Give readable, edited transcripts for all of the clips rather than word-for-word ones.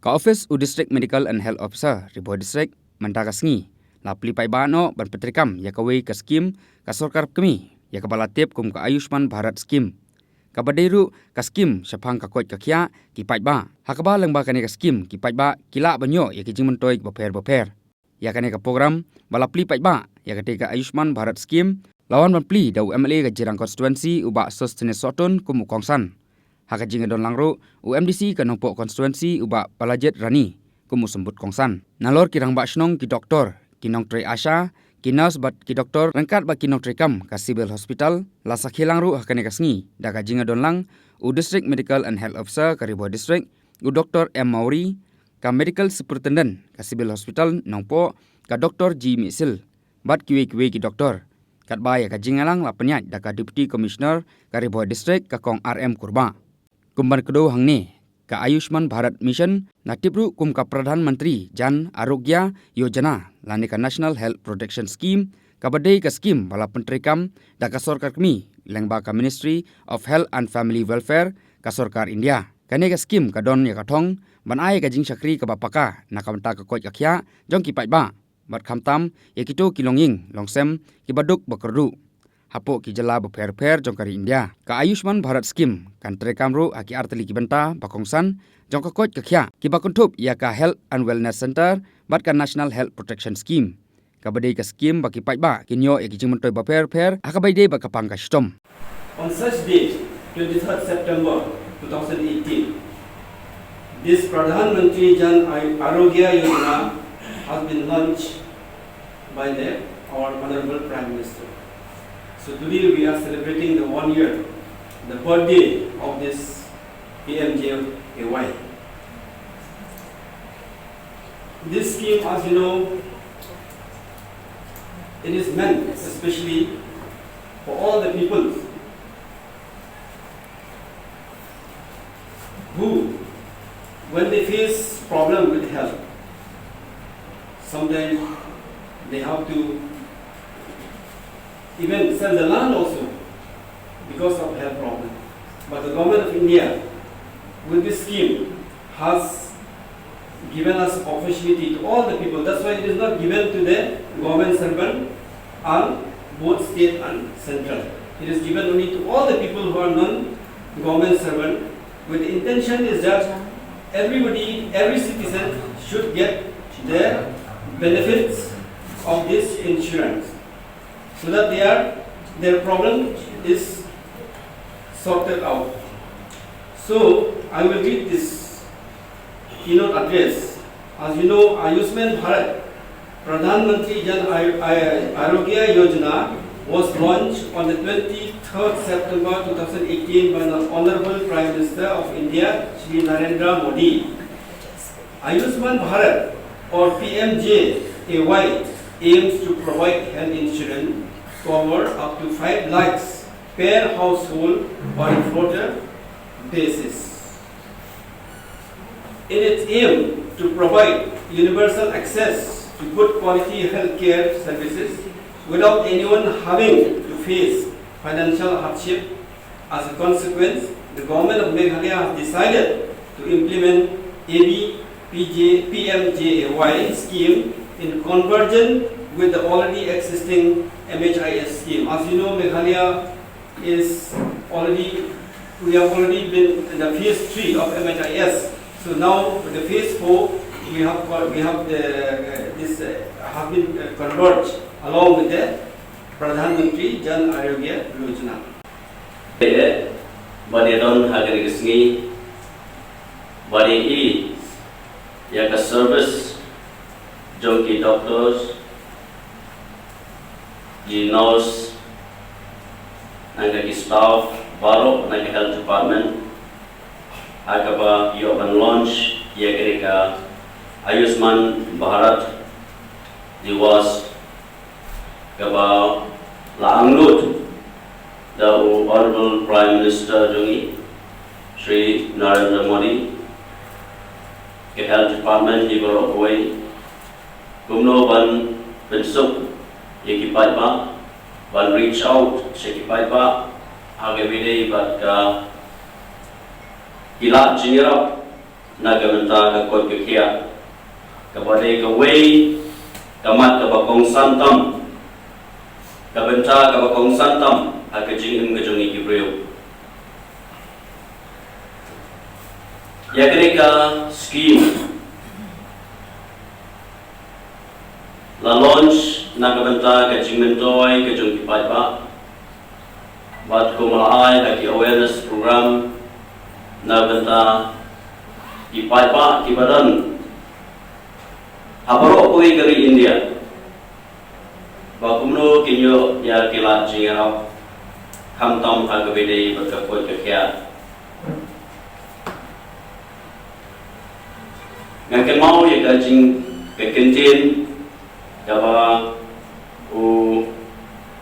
Ka office u district medical and health officer ribo district Mandaka Sngi la pli pai ba no ban petrikam ya kawe ka skim ka sarkar kami ya ka balatip kum ka Ayushman Bharat skim ka baderu ka skim sapang ka kot ka khya ki pai ba hakaba lengba kane ka skim ki pai ba kila banyo ya ki jingmentoi baper ya kane ka program bala pli pai ba ya ka te ka Ayushman Bharat skim lawan ban pli dau MLA ka jirang constituency uba sostene soton kum kongsan haka jinga don langro UMDC ka nongpo constituency uba palajet rani kumu sembut kongsan nalor kirang ba snong ki doktor kinong tre asha kinas bat ki doktor rangkat ba kinong tre kam ka civil hospital la sakhilang ru hakane ka sngi daga jinga don lang u district medical and health officer ka ribo district u doktor M Mauri ka medical superintendent ka civil hospital nongpo ka doktor G Misil bat kiwe ki doktor kat ba ya ka jinga lang la penyat daga deputy commissioner ka ribo district ka kong RM Kurba kumban kedo hangni ka Ayushman Bharat Mission natipru kum ka Pradhan Mantri Jan Arogya Yojana lani ka National Health Protection Scheme ka badai ka scheme bala pentrikam da ka sarkar kami lengba ka Ministry of Health and Family Welfare ka sarkar India kane ka scheme ka don ya ka thong ban ai ka jing sakri ka bapaka na ka ta ka koi ka khya jong ki pai ba bat khamtam ya kito kilonging longsem ki baduk bakardu hapo ki jala beper jong kari India ka Ayushman Bharat scheme kan trekam ro aki arteli ki benta bakongsan jong ka kot ka khya ki bakuntup ya ka Health and Wellness Center bat ka National Health Protection Scheme ka badai ka scheme baki pai ba kinyo e ki jingmentoi beper aka bai dei ba ka pang ka stom. On such date 23rd September 2018 this Pradhan Mantri Jan Arogya Yojana has been launched by our Honorable Prime Minister. So today we are celebrating the 1 year, the birthday of this PMJAY. This scheme, as you know, it is meant especially for all the people who, when they face problem with health, sometimes they have to even sell the land also because of health problem. But the government of India, with this scheme, has given us opportunity to all the people. That's why it is not given to the government servant and both state and central. It is given only to all the people who are non-government servant. With the intention is that everybody, every citizen should get the benefits of this insurance, so that their problem is sorted out. So I will read this keynote address. As you know, Ayushman Bharat Pradhan Mantri Jan Arogya Yojana was launched on the 23rd September 2018 by the Honorable Prime Minister of India, Shri Narendra Modi. Ayushman Bharat or PMJAY aims to provide health insurance cover up to 5 lakhs per household on a floater basis. In its aim to provide universal access to good quality healthcare services without anyone having to face financial hardship, as a consequence, the government of Meghalaya has decided to implement PMJAY scheme in convergence with the already existing MHIS scheme. As you know, Meghalaya we have already been in the phase 3 of MHIS. So now with the phase 4, this have been converged along with the Pradhan Mantri Jan Arogya Yojana. Bani don hagar gisngi bani I ya service jongki doctors di nurse naga staff baru naga health department agaba yo ban launch ya kereka Ayushman Bharat Diwas gaba la anglut the Honorable Prime Minister Jungi Shri Narendra Modi ke Health Department di Borowai kumno ban bensuk yekipai ba ban reach out sekipai ba age bidei bat ka ila jinirap na kementa ke kot ke kia kepada kewei kamat ke bakong santam kebenta ke bakong santam ke jingim ke jongi kibreu ya kereka skim la launch na kebenta ke jingmentoi ke jongi paipa bat ko malai ke awareness program na benta di paipa di badan habaro koi dari India bakumno kinyo ya kilat jingarap kamtam agabede berkapoi kekia ngaken mau ya gajing kekentin kaba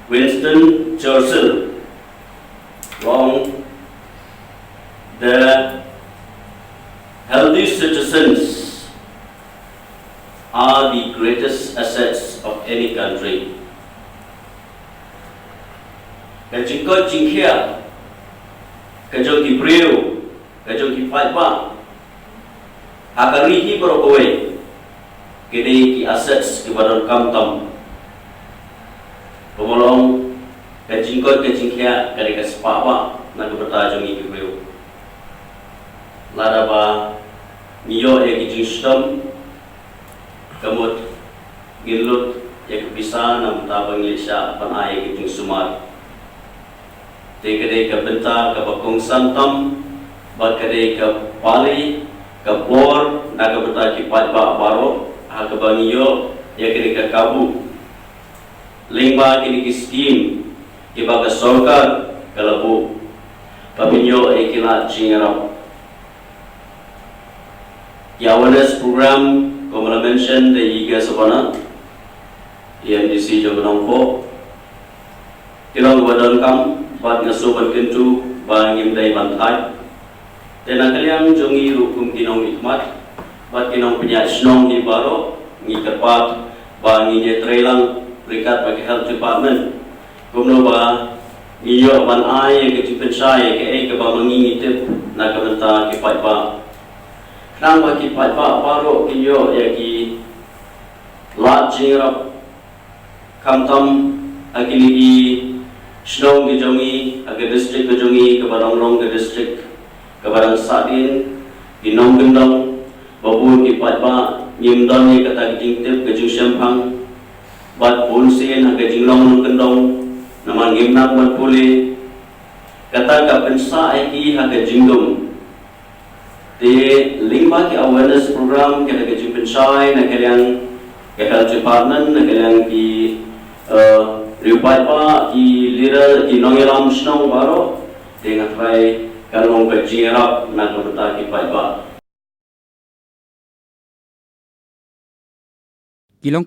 Winston Churchill long the healthy citizens are the greatest assets of any country. Kajingkot jingkia, kajong kibriu, kajong kipaipa, hakarihi berokoi, kini ki assets kepada kamtam. Pemolong kajingkot kajingkia kari kasepapa nak bertajung kibriu. Ladaba niyo eki jingstom kamut ginlut ya kebisa nam tabang lisha panai giting sumar tegade ka benta ka bakong santam bakade ka pali ka bor na ka beta ki patba baro ha ka bangiyo ya kede ka kabu lingba kini ki skim ki baga sorkar kalabu pabinyo ekila chingarap ki awareness program como la mention de Iga Sabana, EMDC Jogonongpo, Tirong Wadon Kam, Bat Ngasoban Kentu, Bangim Day Bantai, Tena Kaliang Jongi Rukum Kinong Ikmat, Bat Kinong Pinyat Snong Ni Baro, Ngi Kerpat, Bangi Nyetrelang, Rikat Bagi Health Department, Kumno Ba, Ngiyo Ban Ay, Kecik Pensai, Ke Ke Ba Mangi Ngitip, Nakabenta Kipat Ba, Nang bagi paipa baru kinyo yaki lat jingrap kamtam akiligi Shnong ke jongi ake district ke jongi ke Barangrong ke district ke Barang Sadin di Nong Gendong babun ki paipa nyimdon ni kata jingtip ke Jungshempang bat punsin ake jinglong Nong Gendong naman ngimnak bat puli kata ka pensa eki ake jingdong di lingba ki awareness program kita ke Jumpenshai na kalian ke health department na kalian ki riupai pa ki leader ki nongiram snong baro dengan try kalong ke jingerap na kota ki pai pa Kilong